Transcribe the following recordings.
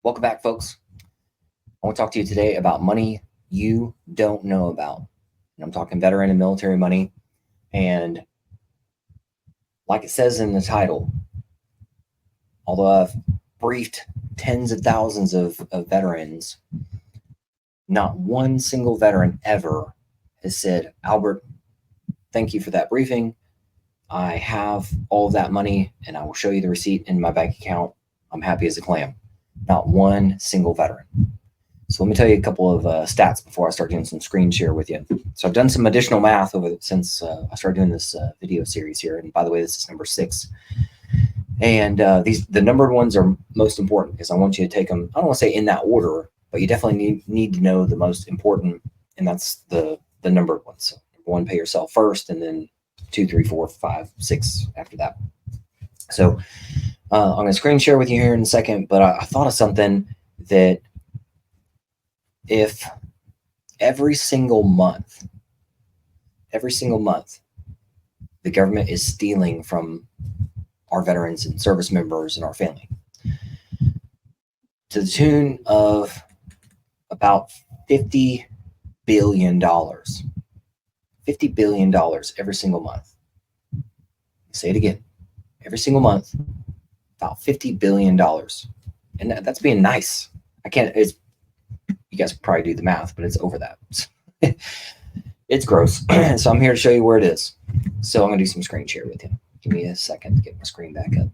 Welcome back, folks. I want to talk to you today about money you don't know about. And I'm talking veteran and military money. And like it says in the title, although I've briefed tens of thousands of veterans, not one single veteran ever has said, Albert, thank you for that briefing. I have all of that money and I will show you the receipt in my bank account. I'm happy as a clam. Not one single veteran. So let me tell you a couple of stats before I start doing some screen share with you. So I've done some additional math since I started doing this video series here. And by the way, this is number 6. And the numbered ones are most important because I want you to take them, I don't want to say in that order, but you definitely need to know the most important, and that's the numbered ones. So number 1, pay yourself first, and then 2, 3, 4, 5, 6 after that. So I'm going to screen share with you here in a second, but I thought of something that if every single month, the government is stealing from our veterans and service members and our family to the tune of about $50 billion. $50 billion every single month. Say it again. Every single month, about $50 billion. And that's being nice. You guys probably do the math, but it's over that. It's gross. So I'm here to show you where it is. So I'm going to do some screen share with you. Give me a second to get my screen back up.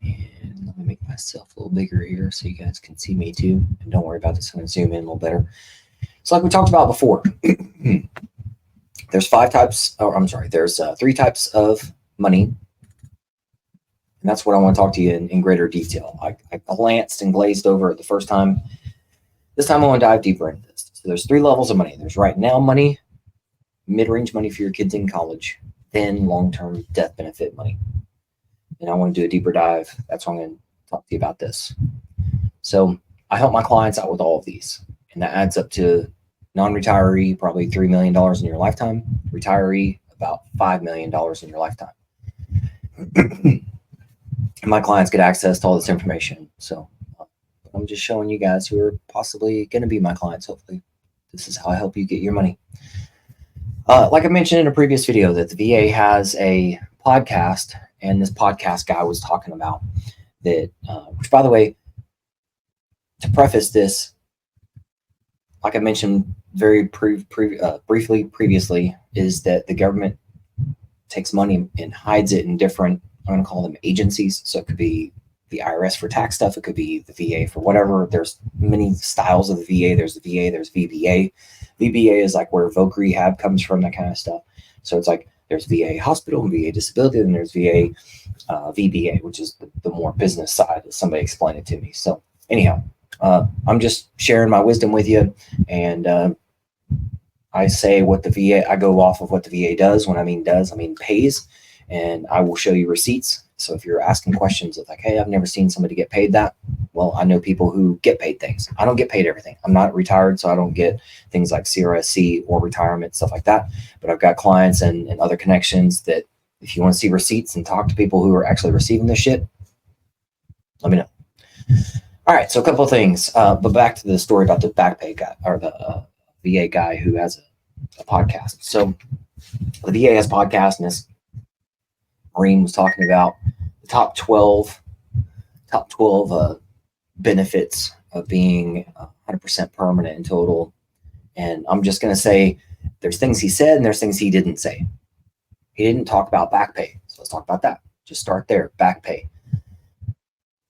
And let me make myself a little bigger here so you guys can see me too. And don't worry about this. I'm going to zoom in a little better. So like we talked about before, there's 3 types of money. And that's what I want to talk to you in greater detail. I glanced and glazed over it the first time. This time I want to dive deeper into this. So there's 3 levels of money. There's right now money, mid-range money for your kids in college, then long-term death benefit money. And I want to do a deeper dive. That's why I'm going to talk to you about this. So I help my clients out with all of these. And that adds up to non-retiree, probably $3 million in your lifetime. Retiree, about $5 million in your lifetime. And my clients get access to all this information. So I'm just showing you guys who are possibly going to be my clients. Hopefully, this is how I help you get your money. Like I mentioned in a previous video, that the VA has a podcast, and this podcast guy was talking about that, which, by the way, to preface this, like I mentioned very briefly previously, is that the government takes money and hides it in different, I'm going to call them agencies. So it could be the IRS for tax stuff. It could be the VA for whatever. There's many styles of the VA. There's the VA, there's VBA. VBA is like where voc rehab comes from, that kind of stuff. So it's like there's VA hospital and VA disability, and there's VA VBA, which is the more business side. Somebody explained it to me. So anyhow, I'm just sharing my wisdom with you, and I say what the VA, I go off of what the VA does. When I mean does, I mean pays, and I will show you receipts. So if you're asking questions of like, hey, I've never seen somebody get paid that. Well, I know people who get paid things. I don't get paid everything. I'm not retired, so I don't get things like CRSC or retirement, stuff like that. But I've got clients and other connections that if you want to see receipts and talk to people who are actually receiving this shit, let me know. All right, so a couple of things. But back to the story about the back pay guy, or the VA guy who has a podcast. So the VA has a podcast, and this Marine was talking about the top 12 benefits of being 100% permanent in total. And I'm just going to say there's things he said and there's things he didn't say. He didn't talk about back pay. So let's talk about that. Just start there. Back pay.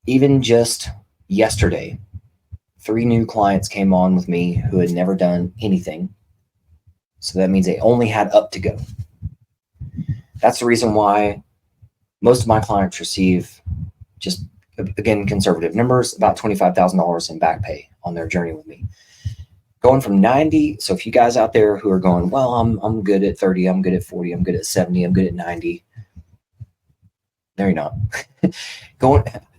Even just yesterday, 3 new clients came on with me who had never done anything. So that means they only had up to go. That's the reason why most of my clients receive, just again, conservative numbers, about $25,000 in back pay on their journey with me. Going from 90. So if you guys out there who are going, well, I'm good at 30, I'm good at 40, I'm good at 70, I'm good at 90. No, you're not.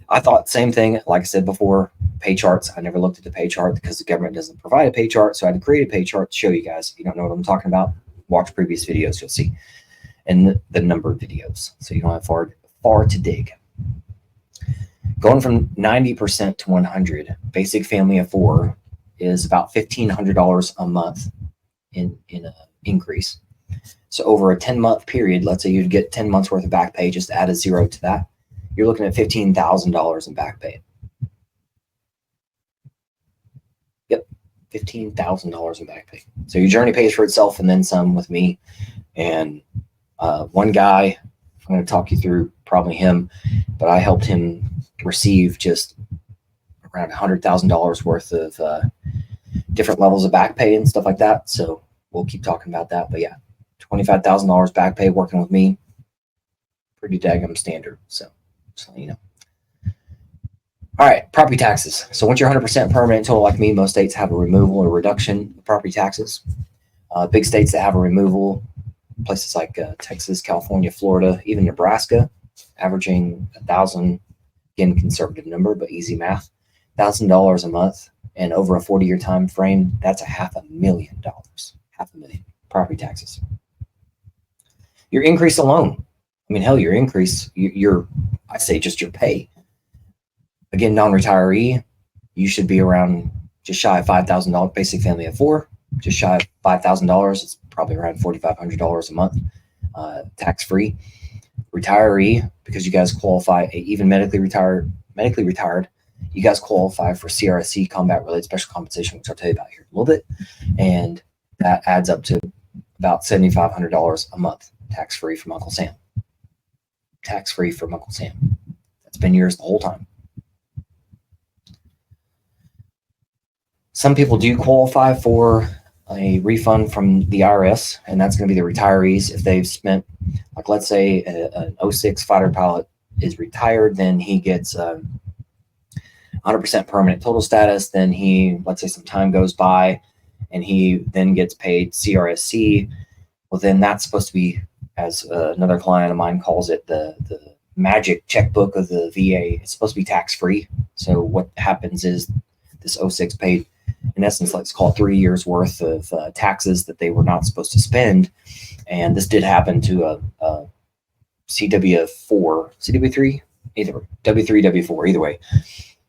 I thought same thing. Like I said before, pay charts. I never looked at the pay chart because the government doesn't provide a pay chart. So I had to create a pay chart to show you guys. If you don't know what I'm talking about, watch previous videos, you'll see, and the number of videos. So you don't have far to dig. Going from 90% to 100, basic family of 4 is about $1,500 a month in an increase. So over a 10-month period, let's say you'd get 10 months worth of back pay, just add a 0 to that, you're looking at $15,000 in back pay. Yep, $15,000 in back pay. So your journey pays for itself and then some with me. And one guy, I'm going to talk you through probably him, but I helped him receive just around $100,000 worth of different levels of back pay and stuff like that. So we'll keep talking about that. But yeah, $25,000 back pay working with me, pretty daggum standard. So just let you know. All right, property taxes. So once you're 100% permanent total like me, most states have a removal or reduction of property taxes. Big states that have a removal, places like Texas, California, Florida, even Nebraska, averaging $1,000. Again, conservative number, but easy math. $1,000 a month, and over a 40-year time frame, that's $500,000. $500,000 property taxes. Your increase alone. I mean, hell, your increase, I say just your pay. Again, non-retiree, you should be around just shy of $5,000. Basic family of 4, just shy of $5,000. It's probably around $4,500 a month, tax-free. Retiree, because you guys qualify, even medically retired, you guys qualify for CRSC, combat-related special compensation, which I'll tell you about here in a little bit, and that adds up to about $7,500 a month, tax-free from Uncle Sam. Tax-free from Uncle Sam. That's been yours the whole time. Some people do qualify for a refund from the IRS, and that's going to be the retirees. If they've spent, like let's say an 06 fighter pilot is retired, then he gets 100% permanent total status. Then let's say some time goes by and he then gets paid CRSC. Well, then that's supposed to be, as another client of mine calls it, the magic checkbook of the VA. It's supposed to be tax-free. So what happens is this 06 paid, in essence, let's call it 3 years worth of taxes that they were not supposed to spend. And this did happen to a CW4, CW3, either W3, W4, either way.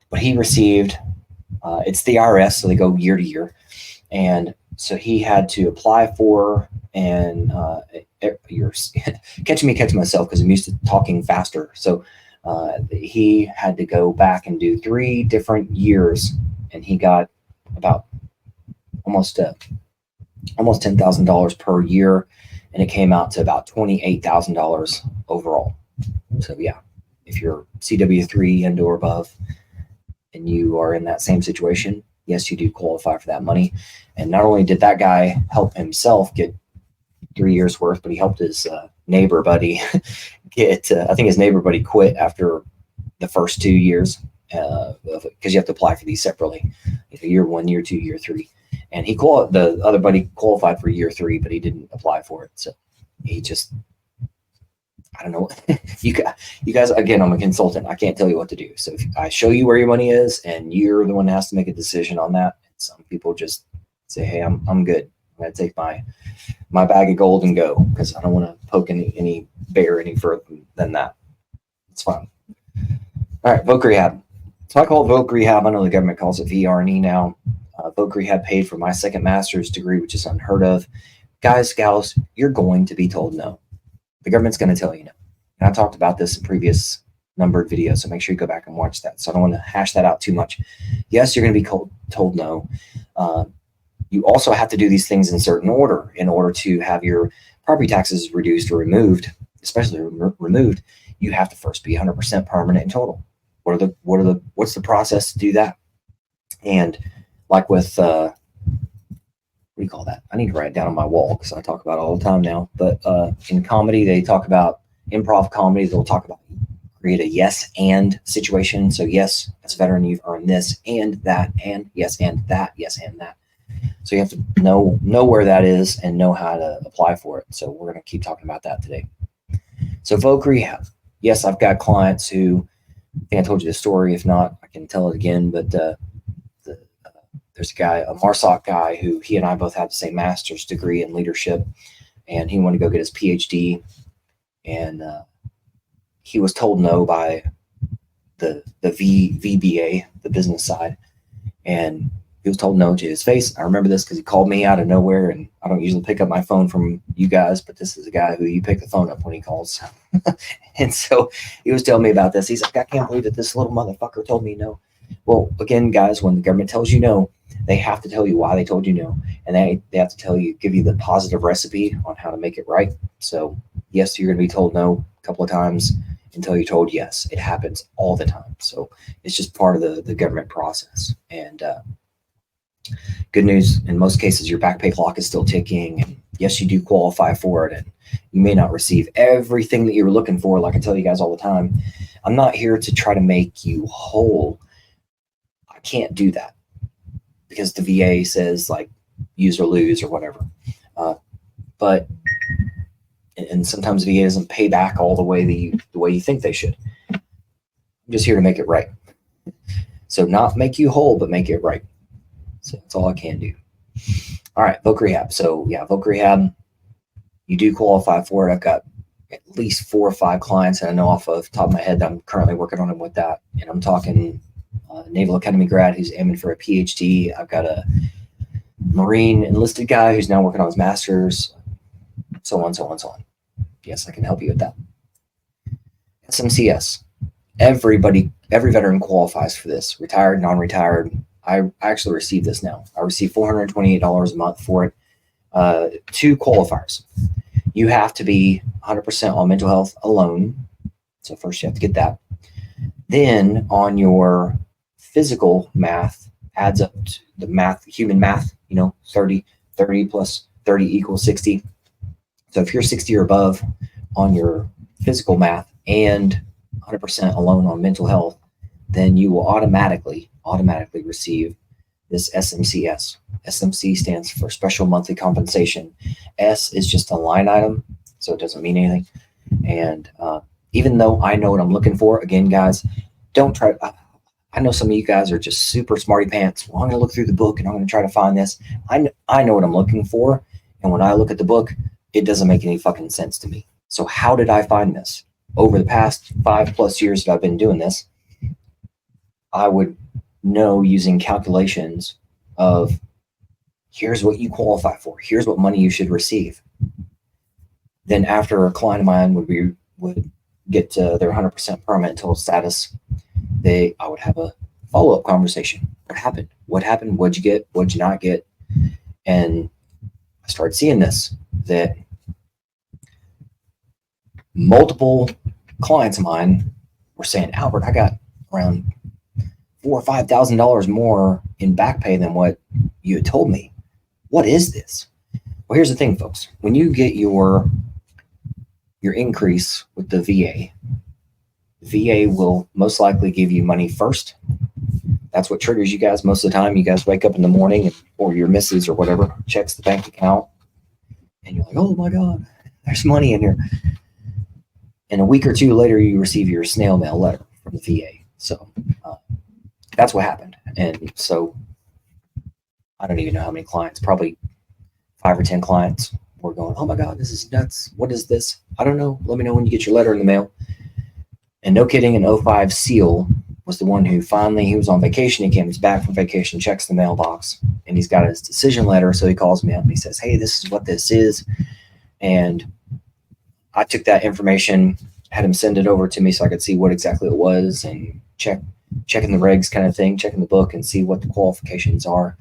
But he received, it's the IRS, so they go year to year. And so he had to apply for, and you're catching me catching myself because I'm used to talking faster. So he had to go back and do 3 different years, and he got about almost $10,000 per year, and it came out to about $28,000 overall. So yeah, if you're CW3 and or above, and you are in that same situation, yes, you do qualify for that money. And not only did that guy help himself get 3 years worth, but he helped his neighbor buddy get, I think his neighbor buddy quit after the first 2 years, because you have to apply for these separately, year 1, year 2, year 3. And the other buddy qualified for year 3, but he didn't apply for it. So he just, I don't know. You guys, again, I'm a consultant. I can't tell you what to do. So if I show you where your money is, and you're the one that has to make a decision on that. Some people just say, hey, I'm good. I'm going to take my bag of gold and go, because I don't want to poke any bear any further than that. It's fine. All right, voc rehab. So I call it voc rehab. I know the government calls it VR&E now. Voc rehab paid for my second master's degree, which is unheard of. Guys, gals, you're going to be told no. The government's going to tell you no. And I talked about this in previous numbered videos, so make sure you go back and watch that. So I don't want to hash that out too much. Yes, you're going to be told no. You also have to do these things in certain order in order to have your property taxes reduced or removed, especially removed. You have to first be 100% permanent in total. What's the process to do that? And like with, what do you call that? I need to write it down on my wall because I talk about it all the time now. But in comedy, they talk about improv comedy. They'll talk about create a yes and situation. So yes, as a veteran, you've earned this and that, and yes and that, yes and that. So you have to know where that is and know how to apply for it. So we're going to keep talking about that today. So voc rehab. Yes, I've got clients who I think I told you the story. If not, I can tell it again. But there's a guy, a MARSOC guy, who he and I both have the same master's degree in leadership, and he wanted to go get his PhD, and he was told no by the VBA, the business side, and he was told no to his face. I remember this because he called me out of nowhere, and I don't usually pick up my phone from you guys, but this is a guy who you pick the phone up when he calls. And so he was telling me about this. He's like, I can't believe that this little motherfucker told me no. Well, again, guys, when the government tells you no, they have to tell you why they told you no, and they have to give you the positive recipe on how to make it right. So yes, you're going to be told no a couple of times until you're told yes. It happens all the time. So it's just part of the government process. And good news, in most cases, your back pay clock is still ticking. And yes, you do qualify for it. And you may not receive everything that you were looking for. Like I tell you guys all the time, I'm not here to try to make you whole. I can't do that because the VA says like use or lose or whatever. And sometimes VA doesn't pay back all the way the way you think they should. I'm just here to make it right. So not make you whole, but make it right. So that's all I can do. All right, Voc Rehab. So yeah, Voc Rehab, you do qualify for it. I've got at least 4 or 5 clients, and I know off of the top of my head that I'm currently working on them with that. And I'm talking Naval Academy grad who's aiming for a PhD. I've got a Marine enlisted guy who's now working on his master's, so on, so on, so on. Yes, I can help you with that. SMCS. Every veteran qualifies for this. Retired, non-retired. I actually received this now. I received $428 a month for it. 2 qualifiers. You have to be 100% on mental health alone. So first you have to get that. Then on your physical math adds up to the math, human math, 30 plus 30 equals 60. So if you're 60 or above on your physical math and 100% alone on mental health, then you will automatically receive this SMCS. SMC stands for Special Monthly Compensation. S is just a line item, so it doesn't mean anything. And even though I know what I'm looking for, again, guys, don't try. I know some of you guys are just super smarty pants. Well, I'm going to look through the book and I'm going to try to find this. I know what I'm looking for, and when I look at the book, it doesn't make any fucking sense to me. So how did I find this? Over the past 5+ years that I've been doing this, I would know using calculations of here's what you qualify for, here's what money you should receive. Then after a client of mine would get to their 100% permanent total status, I would have a follow-up conversation. What happened? What'd you get? What'd you not get? And I started seeing this, that multiple clients of mine were saying, Albert, I got around $4,000 or $5,000 more in back pay than what you had told me. What is this? Well, here's the thing, folks. When you get your increase with the VA will most likely give you money first. That's what triggers you guys most of the time. You guys wake up in the morning or your missus or whatever checks the bank account and you're like, oh my God, there's money in here. And a week or 2 later, you receive your snail mail letter from the VA. So that's what happened. And so I don't even know how many clients, probably 5 or 10 clients were going, oh my God, this is nuts. What is this? I don't know. Let me know when you get your letter in the mail. And no kidding, an 05 SEAL was the one who finally, he was on vacation. He comes back from vacation, checks the mailbox, and he's got his decision letter. So he calls me up and he says, hey, this is what this is. And I took that information, had him send it over to me so I could see what exactly it was and checking the regs kind of thing, checking the book and see what the qualifications are.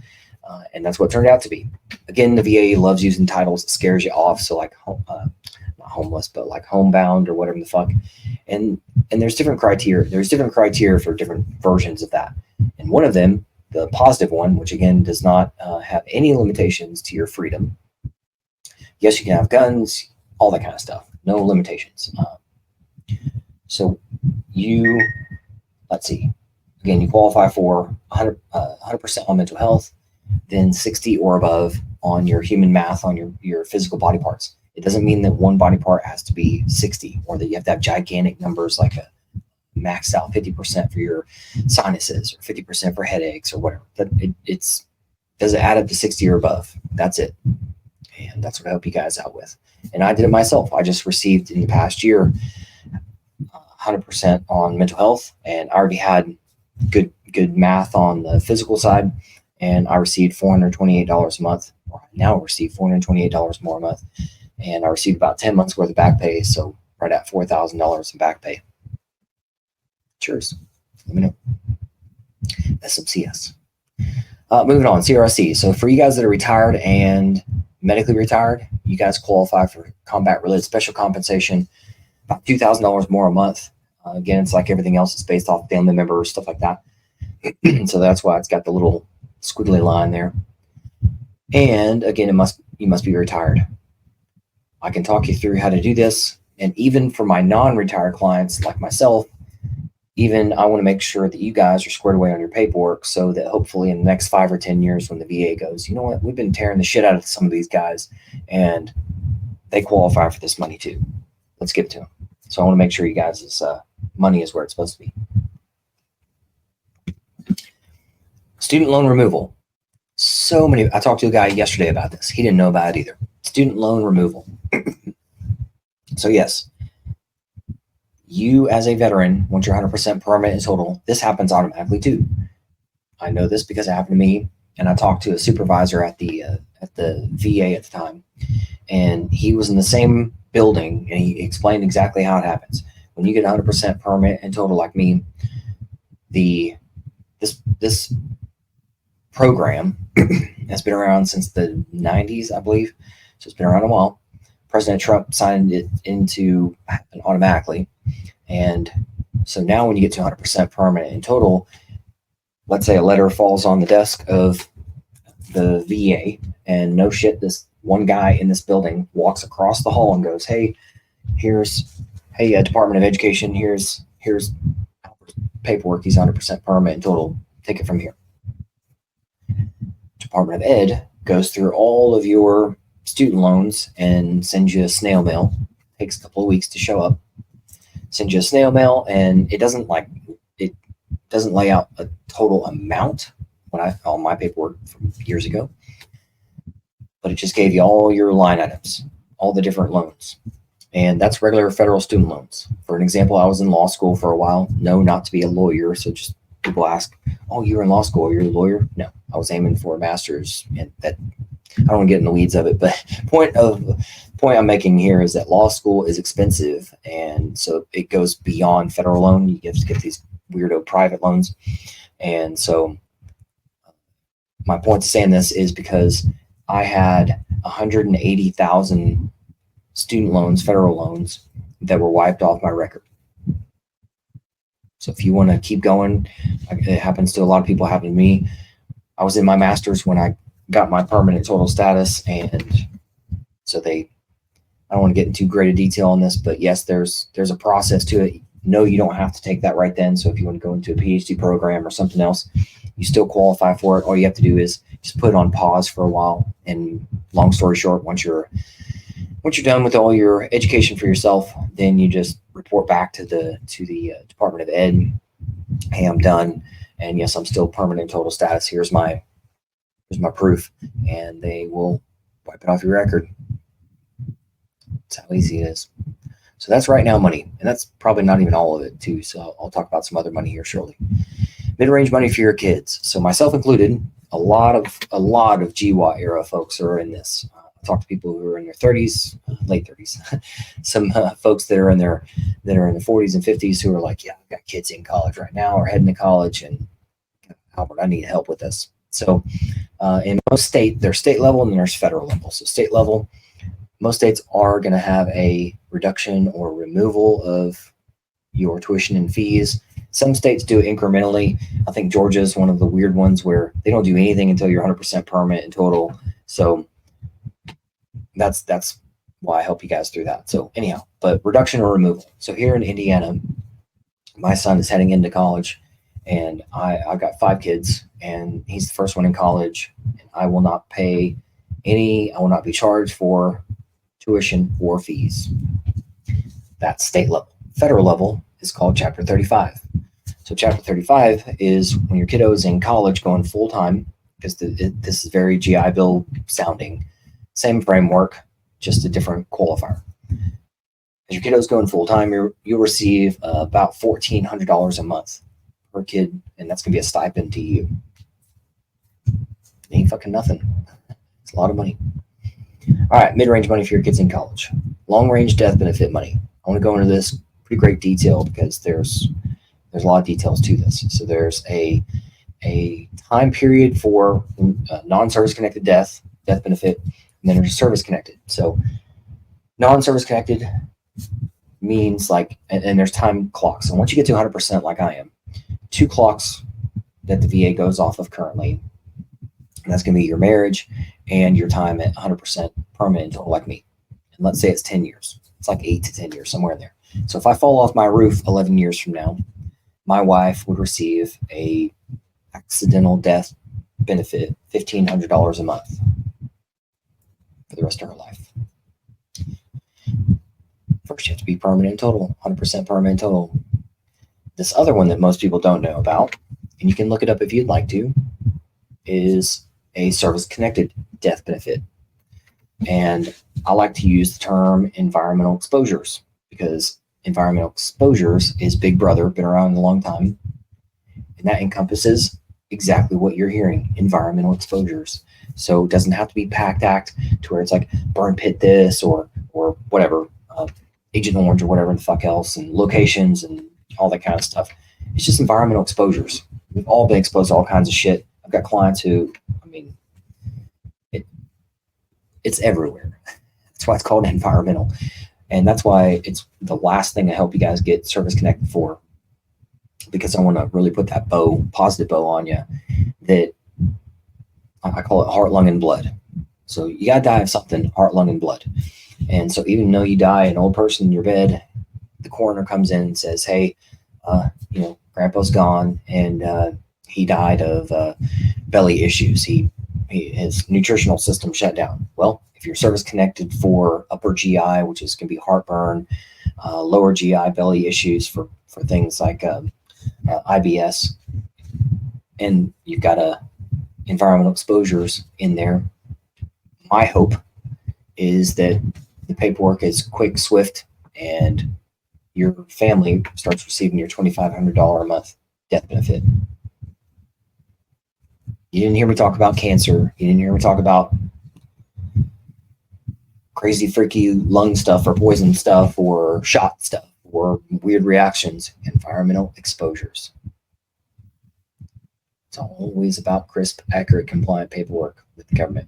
And that's what it turned out to be. Again, the VA loves using titles that scares you off. So like, not homeless, but like homebound or whatever the fuck. And there's different criteria. There's different criteria for different versions of that. And one of them, the positive one, which again does not have any limitations to your freedom. Yes, you can have guns, all that kind of stuff. No limitations. So let's see. Again, you qualify for 100% on mental health, then 60 or above on your human math, on your physical body parts. It doesn't mean that one body part has to be 60 or that you have to have gigantic numbers like a maxed out 50% for your sinuses or 50% for headaches or whatever. It's does it add up to 60 or above? That's it. And that's what I help you guys out with. And I did it myself. I just received in the past year 100% on mental health, and I already had good math on the physical side, and I received $428 a month. Or now I receive $428 more a month, and I received about 10 months worth of back pay, so right at $4,000 in back pay. Cheers. Let me know. SMCS. Moving on, CRSC. So for you guys that are retired and medically retired, you guys qualify for combat-related special compensation, about $2,000 more a month. Again, it's like everything else. It's based off family members, stuff like that. So that's why it's got the little squiggly line there. And again, you must be retired. I can talk you through how to do this. And even for my non-retired clients like myself, even I want to make sure that you guys are squared away on your paperwork so that hopefully in the next 5 or 10 years when the VA goes, you know what, we've been tearing the shit out of some of these guys and they qualify for this money too. Let's give it to them. So I want to make sure you guys' money is where it's supposed to be. Student loan removal. I talked to a guy yesterday about this. He didn't know about it either. Student loan removal. So yes, you as a veteran, once you're 100% permanent and total, this happens automatically too. I know this because it happened to me, and I talked to a supervisor at the VA at the time, and he was in the same building, and he explained exactly how it happens. When you get 100% permanent and total like me, this program has been around since the 90s, I believe. So it's been around a while. President Trump signed it into happen automatically. And so now when you get to 100% permanent and total, let's say a letter falls on the desk of the VA, and no shit, this one guy in this building walks across the hall and goes, hey, Department of Education, here's paperwork. He's 100% permanent and total. Take it from here. Department of Ed goes through all of your student loans and sends you a snail mail. Takes a couple of weeks to show up. Sends you a snail mail, and it doesn't lay out a total amount on my paperwork from years ago, but it just gave you all your line items, all the different loans. And that's regular federal student loans. For an example, I was in law school for a while. No, not to be a lawyer. So just people ask, oh, you were in law school, you're a lawyer? No, I was aiming for a master's, and that I don't want to get in the weeds of it, but point I'm making here is that law school is expensive, and so it goes beyond federal loan. You have to get these weirdo private loans. And so my point to saying this is because I had 180,000 student loans, federal loans, that were wiped off my record. So if you want to keep going, it happens to a lot of people, happened to me. I was in my master's when I got my permanent total status, and so I don't want to get into great detail on this, but yes, there's a process to it. No, you don't have to take that right then. So if you want to go into a PhD program or something else, you still qualify for it. All you have to do is just put it on pause for a while. And long story short, once you're done with all your education for yourself, then you just report back to the Department of Ed. Hey, I'm done, and yes, I'm still permanent total status. Here's my proof, and they will wipe it off your record. That's how easy it is. So that's right now money, and that's probably not even all of it too. So I'll talk about some other money here shortly. Mid-range money for your kids. So myself included, a lot of GWAT era folks are in this. I talk to people who are in their 30s, late 30s, some folks that are in their 40s and 50s who are like, yeah, I've got kids in college right now or heading to college, and Albert, I need help with this. So in most states, there's state level and there's federal level. So state level, most states are going to have a reduction or removal of your tuition and fees. Some states do it incrementally. I think Georgia is one of the weird ones where they don't do anything until you're 100% permanent in total. So that's why I help you guys through that. So anyhow, but reduction or removal. So here in Indiana, my son is heading into college, and I've got 5 kids, and he's the first one in college, and I will not be charged for tuition or fees. That's state level. Federal level, is called Chapter 35. So Chapter 35 is when your kiddo is in college going full time, because this is very GI Bill sounding. Same framework, just a different qualifier. As your kiddo's going full time, you'll receive about $1,400 a month per kid, and that's gonna be a stipend to you. Ain't fucking nothing. It's a lot of money. All right, mid-range money for your kids in college. Long-range death benefit money. I want to go into this pretty great detail because there's a lot of details to this. So there's a time period for non-service connected death benefit, and then there's service connected. So non-service connected means like, and there's time clocks. So once you get to 100%, like I am, 2 clocks that the VA goes off of currently, and that's going to be your marriage and your time at 100% permanent total, like me. And let's say it's 10 years. It's like 8 to 10 years, somewhere in there. So if I fall off my roof 11 years from now, my wife would receive a accidental death benefit, $1,500 a month for the rest of her life. First, you have to be permanent total, 100% permanent total. This other one that most people don't know about, and you can look it up if you'd like to, is a service-connected death benefit. And I like to use the term environmental exposures because environmental exposures is Big Brother, been around a long time. And that encompasses exactly what you're hearing, environmental exposures. So it doesn't have to be PACT Act to where it's like burn pit this or whatever, Agent Orange or whatever the fuck else, and locations and all that kind of stuff. It's just environmental exposures. We've all been exposed to all kinds of shit. I've got clients who, I mean, it's everywhere. That's why it's called environmental. And that's why it's the last thing I help you guys get service connected for, because I want to really put that positive bow on you, that I call it heart, lung, and blood. So you got to die of something, heart, lung, and blood. And so even though you die an old person in your bed, the coroner comes in and says, hey, grandpa's gone and he died of belly issues. His nutritional system shut down. Well, if you're service connected for upper GI, which is going to be heartburn, lower GI belly issues for things like IBS, and you've got environmental exposures in there, my hope is that the paperwork is quick, swift, and your family starts receiving your $2,500 a month death benefit. You didn't hear me talk about cancer. You didn't hear me talk about crazy, freaky lung stuff or poison stuff or shot stuff or weird reactions. Environmental exposures. It's always about crisp, accurate, compliant paperwork with the government.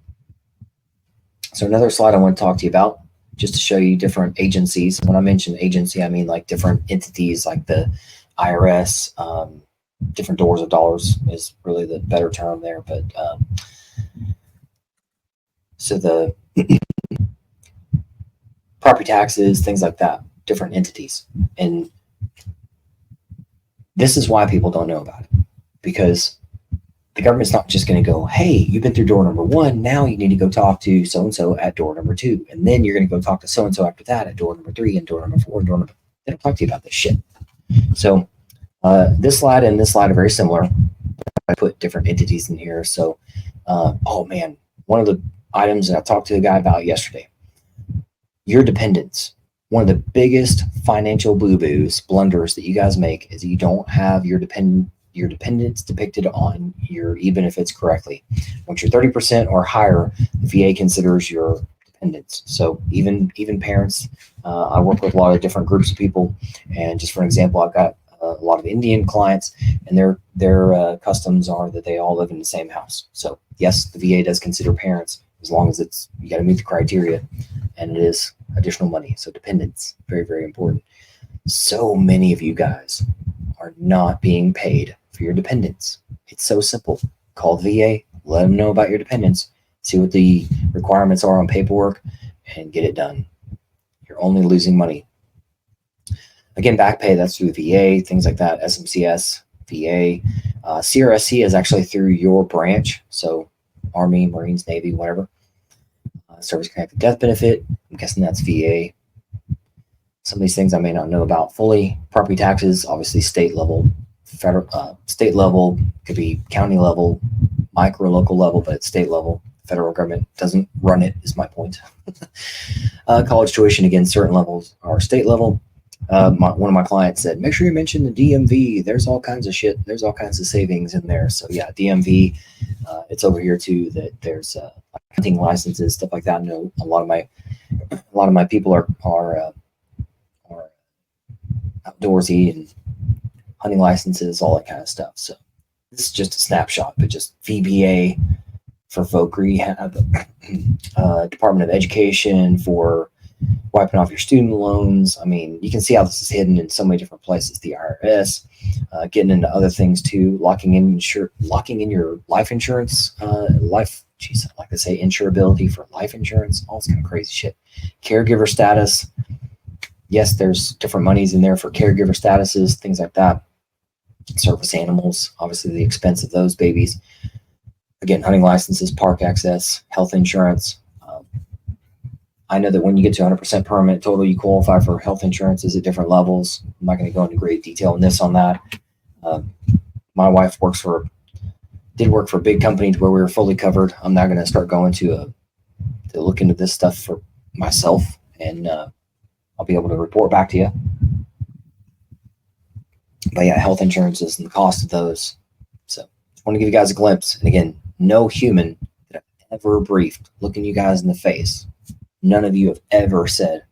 So another slide I want to talk to you about, just to show you different agencies. When I mention agency, I mean like different entities like the IRS, different doors of dollars is really the better term there. But so the property taxes, things like that, different entities. And this is why people don't know about it, because the government's not just going to go, hey, you've been through door number 1. Now you need to go talk to so-and-so at door number 2. And then you're going to go talk to so-and-so after that at door number 3 and door number 4 and door number. They don't talk to you about this shit. So this slide and this slide are very similar. I put different entities in here. So, oh man, one of the items that I talked to a guy about yesterday, your dependents. One of the biggest financial boo-boos, blunders that you guys make is you don't have your dependents depicted on your e-benefits correctly. Once you're 30% or higher, the VA considers your dependents. So even parents, I work with a lot of different groups of people. And just for an example, I've got a lot of Indian clients, and their customs are that they all live in the same house. So yes, the VA does consider parents as long as you got to meet the criteria, and it is additional money. So dependents, very, very important. So many of you guys are not being paid for your dependents. It's so simple. Call the VA, let them know about your dependents, see what the requirements are on paperwork, and get it done. You're only losing money. Again, back pay, that's through the VA, things like that, SMCS, VA. CRSC is actually through your branch, so Army, Marines, Navy, whatever. Service connected death benefit, I'm guessing that's VA. some of these things I may not know about fully. Property taxes, obviously state level, federal, state level, could be county level, micro local level, but it's state level. Federal government doesn't run it, is my point. College tuition, again, certain levels are state level. One of my clients said, make sure you mention the DMV. There's all kinds of shit. There's all kinds of savings in there. So yeah, DMV, it's over here too. That there's hunting licenses, stuff like that. I know a lot of my people are outdoorsy and hunting licenses, all that kind of stuff. So this is just a snapshot, but just VBA for folk rehab, Department of Education for wiping off your student loans. I mean, you can see how this is hidden in so many different places. The IRS, getting into other things too, locking in your life insurance, geez, I like to say insurability for life insurance, all this kind of crazy shit. Caregiver status. Yes, there's different monies in there for caregiver statuses, things like that. Service animals, obviously the expense of those babies. Again, hunting licenses, park access, health insurance. I know that when you get to 100% permanent total, you qualify for health insurances at different levels. I'm not going to go into great detail on that. My wife did work for a big company to where we were fully covered. I'm not going to start going to look into this stuff for myself, and I'll be able to report back to you. But yeah, health insurances and the cost of those. So just want to give you guys a glimpse. And again, no human that I've ever briefed looking you guys in the face. None of you have ever said,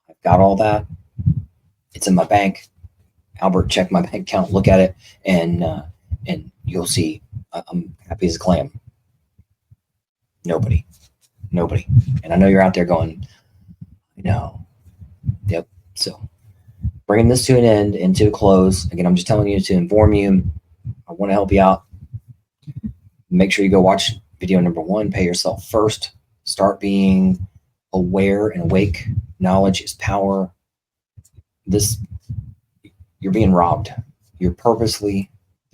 I've got all that. It's in my bank. Albert, check my bank account, look at it, and you'll see I'm happy as a clam. Nobody. And I know you're out there going, no. Yep. So bringing this to an end and to a close. Again, I'm just telling you to inform you. I want to help you out. Make sure you go watch video number 1. Pay yourself first. Start being aware and awake. Knowledge is power. You're being robbed. The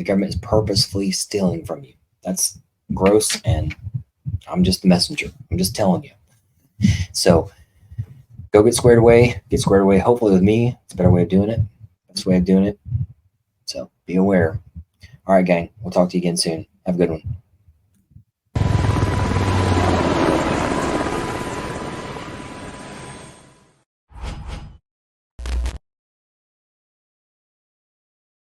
government is purposefully stealing from you. That's gross, and I'm just the messenger. I'm just telling you. So go get squared away. Hopefully with me. It's a better way of doing it. Best way of doing it. So be aware. All right, gang. We'll talk to you again soon. Have a good one.